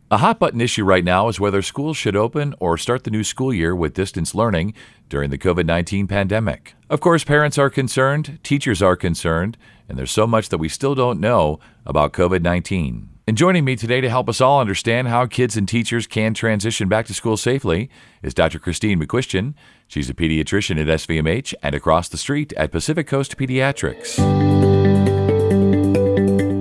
A hot button issue right now is whether schools should open or start the new school year with distance learning during the COVID-19 pandemic. Of course, parents are concerned, teachers are concerned, and there's so much that we still don't know about COVID-19. And joining me today to help us all understand how kids and teachers can transition back to school safely is Dr. Christine McCuistion. She's a pediatrician at SVMH and across the street at Pacific Coast Pediatrics.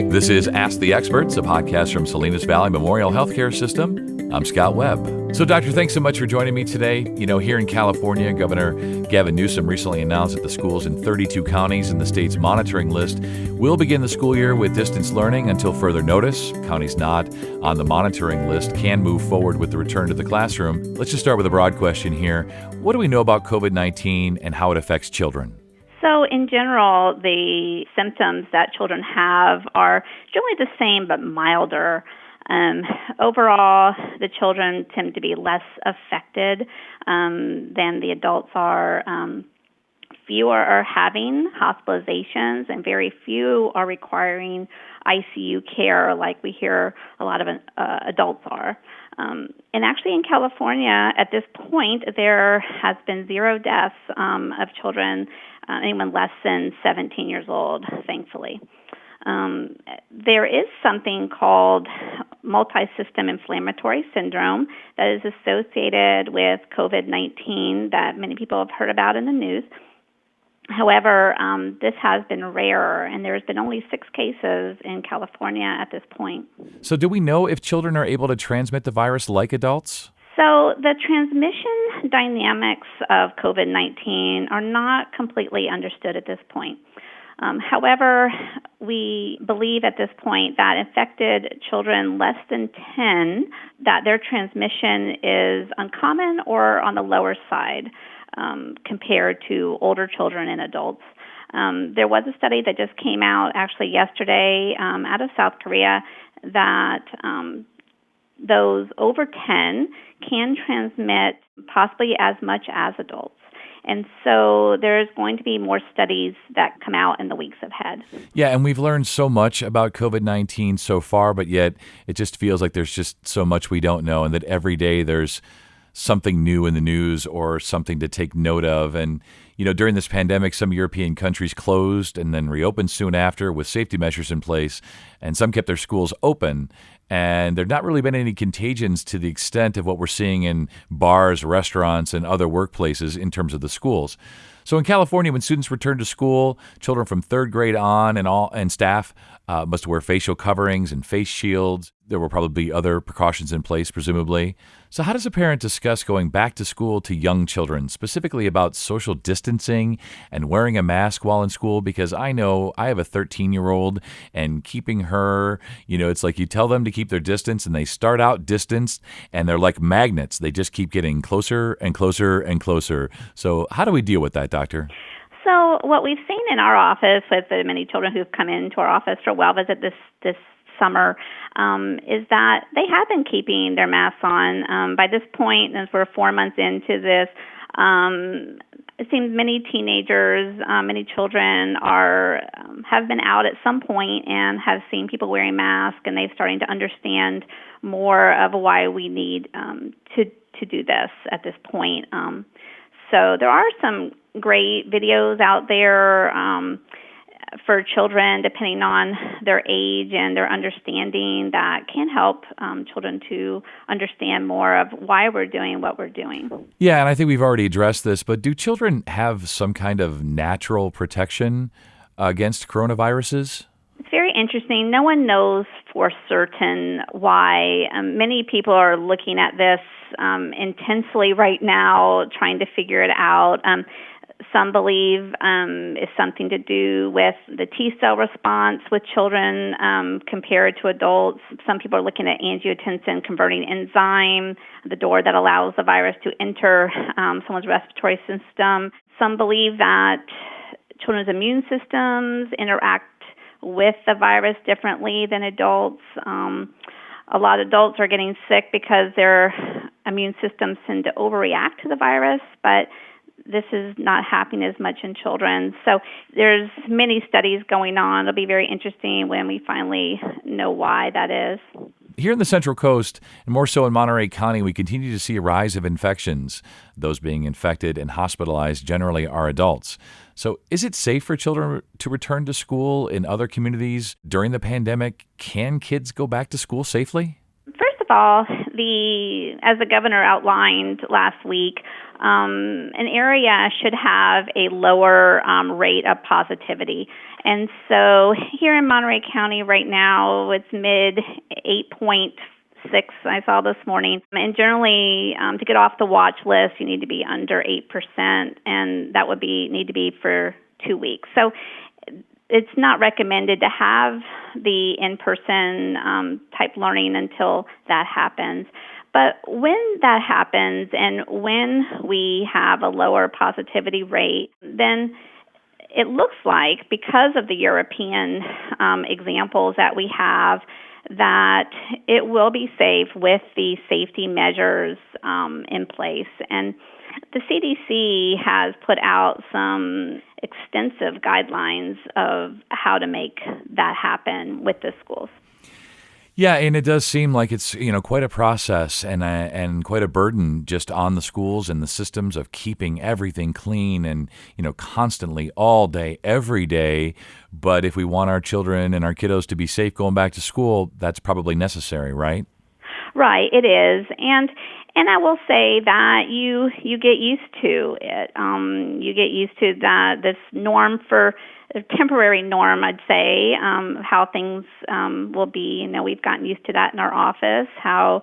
This is Ask the Experts, a podcast from Salinas Valley Memorial Healthcare System. I'm Scott Webb. So, Doctor, thanks so much for joining me today. You know, here in California, Governor Gavin Newsom recently announced that the schools in 32 counties in the state's monitoring list will begin the school year with distance learning until further notice. Counties not on the monitoring list can move forward with the return to the classroom. Let's just start with a broad question here. What do we know about COVID-19 and how it affects children? So in general, the symptoms that children have are generally the same but milder. Overall, the children tend to be less affected than the adults are. Fewer are having hospitalizations, and very few are requiring ICU care like we hear a lot of adults are. And actually in California, at this point, there has been 0 deaths of children, anyone less than 17 years old, thankfully. There is something called multi-system inflammatory syndrome that is associated with COVID-19 that many people have heard about in the news. However, this has been rare, and there's been only 6 cases in California at this point. So do we know if children are able to transmit the virus like adults? So the transmission dynamics of COVID-19 are not completely understood at this point. However, we believe at this point that infected children less than 10, that their transmission is uncommon or on the lower side compared to older children and adults. There was a study that just came out actually yesterday out of South Korea that those over 10 can transmit possibly as much as adults. And so there's going to be more studies that come out in the weeks ahead. Yeah, and we've learned so much about COVID-19 so far, but yet it just feels like there's just so much we don't know, and that every day there's something new in the news or something to take note of. And, you know, during this pandemic, some European countries closed and then reopened soon after with safety measures in place, and some kept their schools open. And there have not really been any contagions to the extent of what we're seeing in bars, restaurants, and other workplaces in terms of the schools. So in California, when students return to school, children from 3rd grade on and staff must wear facial coverings and face shields. There will probably be other precautions in place, presumably. So how does a parent discuss going back to school to young children, specifically about social distancing and wearing a mask while in school? Because I know I have a 13-year-old, and keeping her, you know, it's like you tell them to keep their distance, and they start out distanced, and they're like magnets. They just keep getting closer and closer and closer. So how do we deal with that, Doctor? So what we've seen in our office with the many children who've come into our office for a well visit this summer is that they have been keeping their masks on. By this point, as we're 4 months into this, it seems many teenagers, many children have been out at some point and have seen people wearing masks, and they're starting to understand more of why we need to do this at this point. So there are some great videos out there for children, depending on their age and their understanding, that can help children to understand more of why we're doing what we're doing. Yeah, and I think we've already addressed this, but do children have some kind of natural protection against coronaviruses? It's very interesting. No one knows for certain why. Many people are looking at this intensely right now, trying to figure it out. Some believe it's something to do with the T-cell response with children compared to adults. Some people are looking at angiotensin-converting enzyme, the door that allows the virus to enter someone's respiratory system. Some believe that children's immune systems interact with the virus differently than adults. A lot of adults are getting sick because their immune systems tend to overreact to the virus, but this is not happening as much in children. So there's many studies going on. It'll be very interesting when we finally know why that is. Here in the Central Coast, and more so in Monterey County, we continue to see a rise of infections. Those being infected and hospitalized generally are adults. So is it safe for children to return to school in other communities during the pandemic? Can kids go back to school safely? First of all, as the governor outlined last week, an area should have a lower rate of positivity. And so here in Monterey County right now, it's mid 8.6, I saw this morning. And generally, to get off the watch list, you need to be under 8%, and that would need to be for 2 weeks. So it's not recommended to have the in-person type learning until that happens. But when that happens and when we have a lower positivity rate, then it looks like, because of the European examples that we have, that it will be safe with the safety measures in place. And the CDC has put out some extensive guidelines of how to make that happen with the schools. Yeah, and it does seem like it's quite a process and quite a burden just on the schools and the systems of keeping everything clean and constantly all day, every day. But if we want our children and our kiddos to be safe going back to school, that's probably necessary, right? Right, it is, and I will say that you get used to it. You get used to this norm for a temporary norm, I'd say, how things will be. We've gotten used to that in our office, how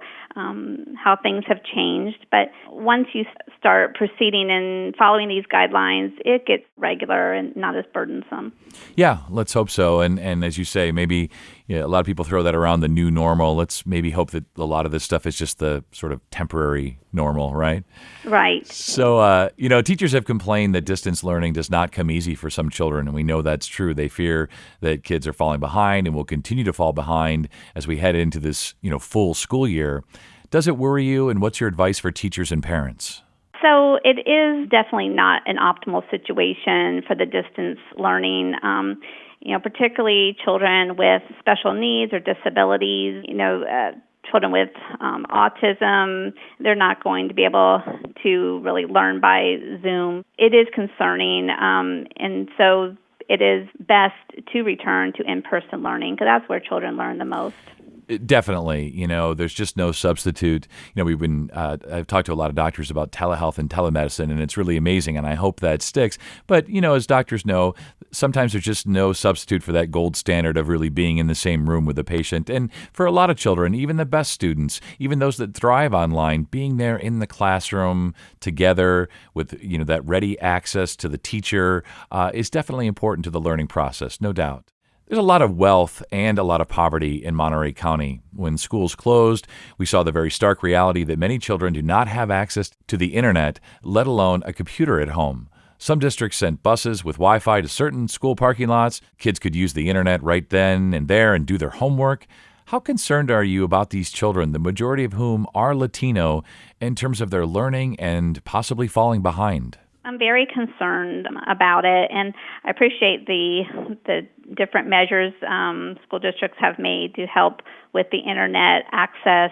things have changed. But once you start proceeding and following these guidelines, it gets regular and not as burdensome. Yeah, let's hope so. And as you say, maybe a lot of people throw that around, the new normal. Let's maybe hope that a lot of this stuff is just the sort of temporary normal, right? Right. So, teachers have complained that distance learning does not come easy for some children, and we know that's true. They fear that kids are falling behind and will continue to fall behind as we head into this, full school year. Does it worry you, and what's your advice for teachers and parents? So it is definitely not an optimal situation for the distance learning. Particularly children with special needs or disabilities, children with autism, they're not going to be able to really learn by Zoom. It is concerning, and so it is best to return to in-person learning because that's where children learn the most. Definitely. There's just no substitute. I've talked to a lot of doctors about telehealth and telemedicine, and it's really amazing, and I hope that sticks. But, as doctors know, sometimes there's just no substitute for that gold standard of really being in the same room with the patient. And for a lot of children, even the best students, even those that thrive online, being there in the classroom together with, that ready access to the teacher is definitely important to the learning process, no doubt. There's a lot of wealth and a lot of poverty in Monterey County. When schools closed, we saw the very stark reality that many children do not have access to the internet, let alone a computer at home. Some districts sent buses with Wi-Fi to certain school parking lots. Kids could use the internet right then and there and do their homework. How concerned are you about these children, the majority of whom are Latino, in terms of their learning and possibly falling behind? I'm very concerned about it, and I appreciate the different measures school districts have made to help with the internet access.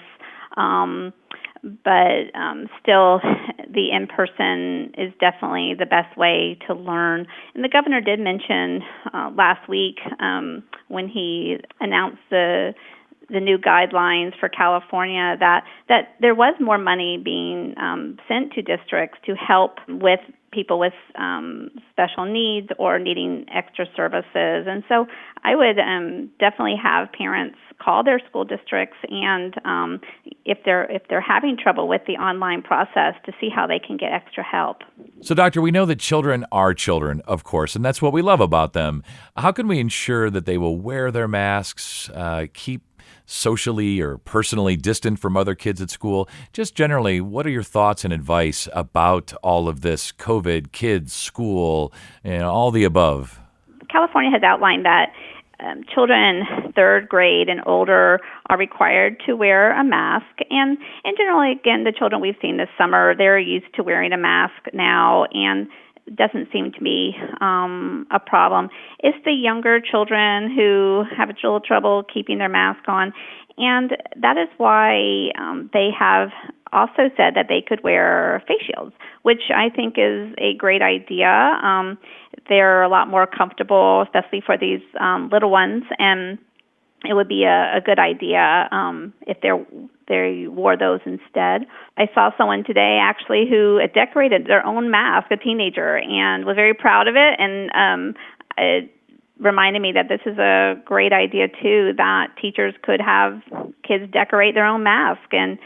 But still, the in-person is definitely the best way to learn. And the governor did mention last week when he announced the new guidelines for California that there was more money being sent to districts to help with people with special needs or needing extra services. And so I would definitely have parents call their school districts and if they're having trouble with the online process to see how they can get extra help. So, Doctor, we know that children are children, of course, and that's what we love about them. How can we ensure that they will wear their masks, keep socially or personally distant from other kids at school? Just generally, what are your thoughts and advice about all of this, COVID, kids, school, all the above? California has outlined that children third grade and older are required to wear a mask. And generally, again, the children we've seen this summer, they're used to wearing a mask now, and doesn't seem to be a problem. It's the younger children who have a little trouble keeping their mask on. And that is why they have also said that they could wear face shields, which I think is a great idea. They're a lot more comfortable, especially for these little ones, and it would be a good idea if they wore those instead. I saw someone today actually who decorated their own mask, a teenager, and was very proud of it. And it reminded me that this is a great idea too, that teachers could have kids decorate their own mask, and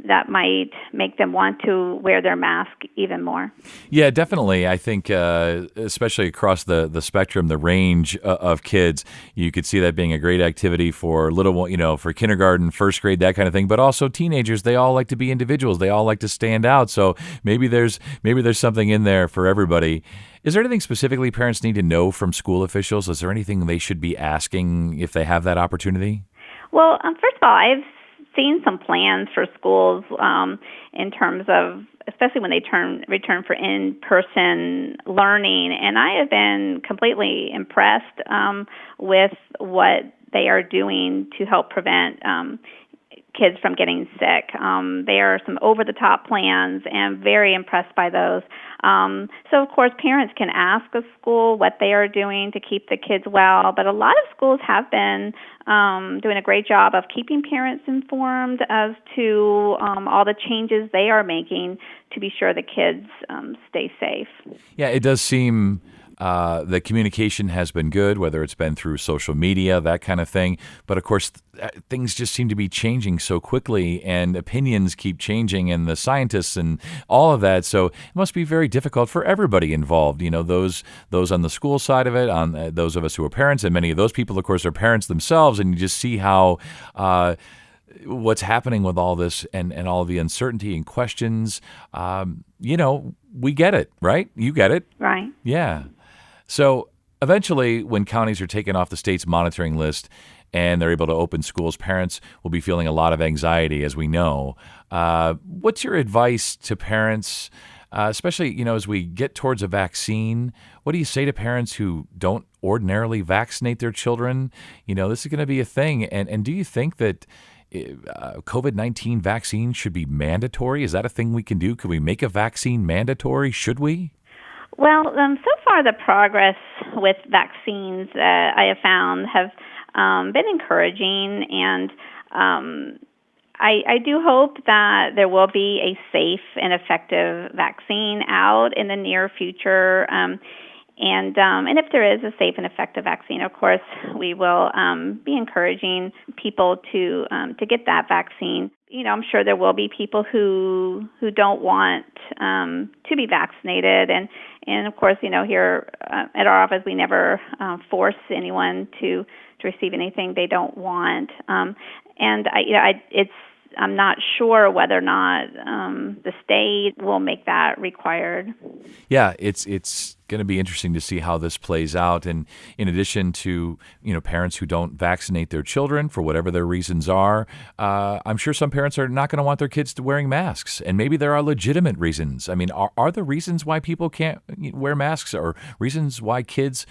that might make them want to wear their mask even more. Yeah, definitely. I think especially across the spectrum, the range of kids, you could see that being a great activity for for kindergarten, first grade, that kind of thing. But also teenagers, they all like to be individuals. They all like to stand out. So maybe there's something in there for everybody. Is there anything specifically parents need to know from school officials? Is there anything they should be asking if they have that opportunity? Well, first of all, I've seen some plans for schools in terms of, especially when they return for in-person learning, and I have been completely impressed with what they are doing to help prevent kids from getting sick. There are some over-the-top plans, and very impressed by those. So, of course, parents can ask a school what they are doing to keep the kids well, but a lot of schools have been doing a great job of keeping parents informed as to all the changes they are making to be sure the kids stay safe. Yeah, it does seem the communication has been good, whether it's been through social media, that kind of thing. But of course, things just seem to be changing so quickly, and opinions keep changing, and the scientists and all of that. So it must be very difficult for everybody involved. You know, those on the school side of it, on those of us who are parents, and many of those people, of course, are parents themselves, and you just see how what's happening with all this and all the uncertainty and questions. We get it, right? You get it. Right. Yeah. So eventually, when counties are taken off the state's monitoring list and they're able to open schools, parents will be feeling a lot of anxiety, as we know. What's your advice to parents, especially, as we get towards a vaccine? What do you say to parents who don't ordinarily vaccinate their children? This is going to be a thing. And do you think that COVID-19 vaccine should be mandatory? Is that a thing we can do? Could we make a vaccine mandatory? Should we? Well, so far the progress with vaccines I have found have been encouraging, and I do hope that there will be a safe and effective vaccine out in the near future. And if there is a safe and effective vaccine, of course, we will be encouraging people to get that vaccine. I'm sure there will be people who don't want to be vaccinated, and of course, here at our office, we never force anyone to receive anything they don't want. I'm not sure whether or not the state will make that required. Yeah, it's going to be interesting to see how this plays out. And in addition to parents who don't vaccinate their children for whatever their reasons are, I'm sure some parents are not going to want their kids to wearing masks. And maybe there are legitimate reasons. I mean, are there reasons why people can't wear masks, or reasons why kids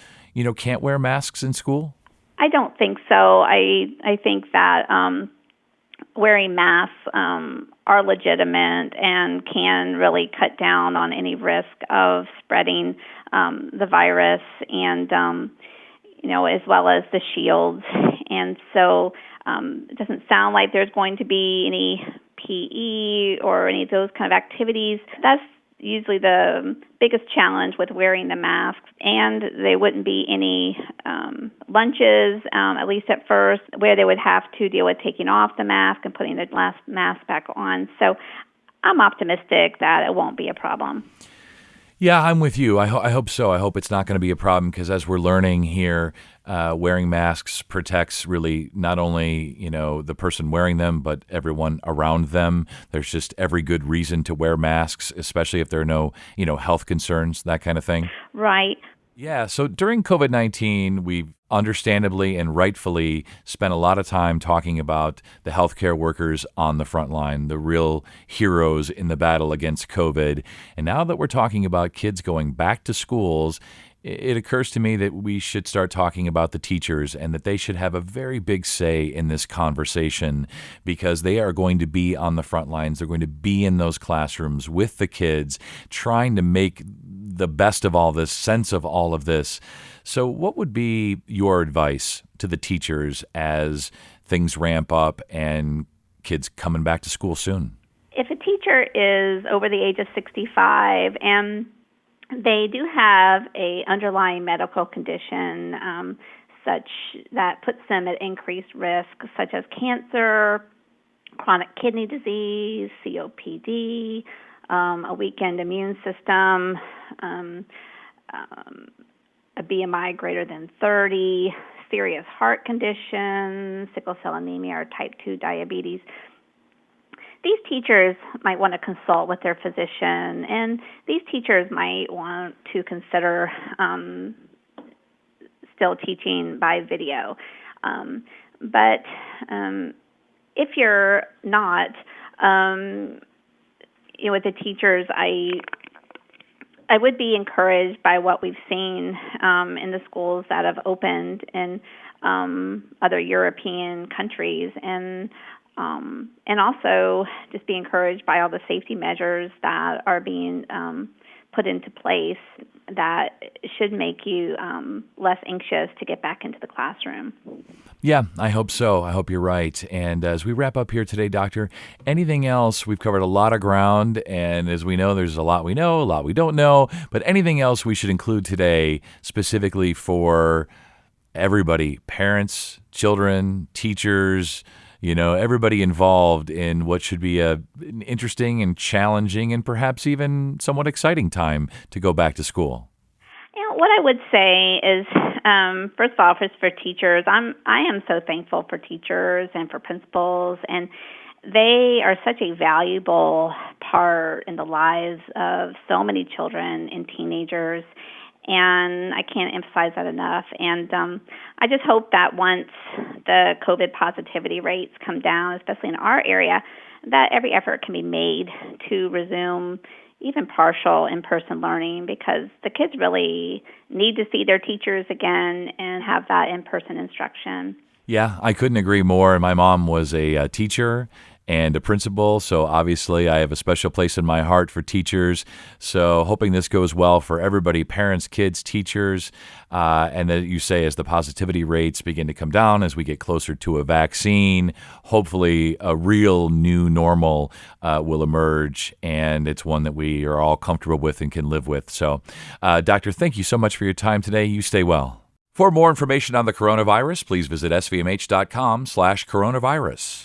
can't wear masks in school? I don't think so. I think that wearing masks are legitimate and can really cut down on any risk of spreading the virus, and as well as the shields. And so it doesn't sound like there's going to be any PE or any of those kind of activities. That's usually the biggest challenge with wearing the masks, and there wouldn't be any lunches, at least at first, where they would have to deal with taking off the mask and putting the last mask back on. So I'm optimistic that it won't be a problem. Yeah, I'm with you. I hope so. I hope it's not going to be a problem, because as we're learning here, wearing masks protects really not only, the person wearing them, but everyone around them. There's just every good reason to wear masks, especially if there are no, health concerns, that kind of thing. Right. Yeah, so during COVID-19, we've understandably and rightfully spent a lot of time talking about the healthcare workers on the front line, the real heroes in the battle against COVID. And now that we're talking about kids going back to schools, it occurs to me that we should start talking about the teachers and that they should have a very big say in this conversation because they are going to be on the front lines. They're going to be in those classrooms with the kids, trying to make the best of all this, sense of all of this. So what would be your advice to the teachers as things ramp up and kids coming back to school soon? If a teacher is over the age of 65 and they do have a underlying medical condition such that puts them at increased risk, such as cancer, chronic kidney disease, COPD, a weakened immune system, a BMI greater than 30, serious heart conditions, sickle cell anemia, or type 2 diabetes. These teachers might want to consult with their physician, and these teachers might want to consider still teaching by video. But if you're not, with the teachers, I would be encouraged by what we've seen in the schools that have opened in other European countries, and also just be encouraged by all the safety measures that are being put into place that should make you less anxious to get back into the classroom. Yeah, I hope so. I hope you're right. And as we wrap up here today, Doctor, anything else? We've covered a lot of ground, and as we know, there's a lot we know, a lot we don't know, but anything else we should include today specifically for everybody, parents, children, teachers, everybody involved in what should be an interesting and challenging and perhaps even somewhat exciting time to go back to school? What I would say is, first of all, for teachers, I am so thankful for teachers and for principals, and they are such a valuable part in the lives of so many children and teenagers. And I can't emphasize that enough. And I just hope that once the COVID positivity rates come down, especially in our area, that every effort can be made to resume even partial in-person learning, because the kids really need to see their teachers again and have that in-person instruction. Yeah, I couldn't agree more. My mom was a teacher and a principal, so obviously I have a special place in my heart for teachers. So hoping this goes well for everybody, parents, kids, teachers, and that you say as the positivity rates begin to come down, as we get closer to a vaccine, hopefully a real new normal will emerge, and it's one that we are all comfortable with and can live with. So, Doctor, thank you so much for your time today. You stay well. For more information on the coronavirus, please visit svmh.com/coronavirus.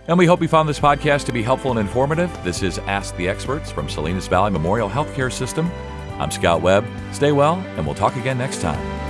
And we hope you found this podcast to be helpful and informative. This is Ask the Experts from Salinas Valley Memorial Healthcare System. I'm Scott Webb. Stay well, and we'll talk again next time.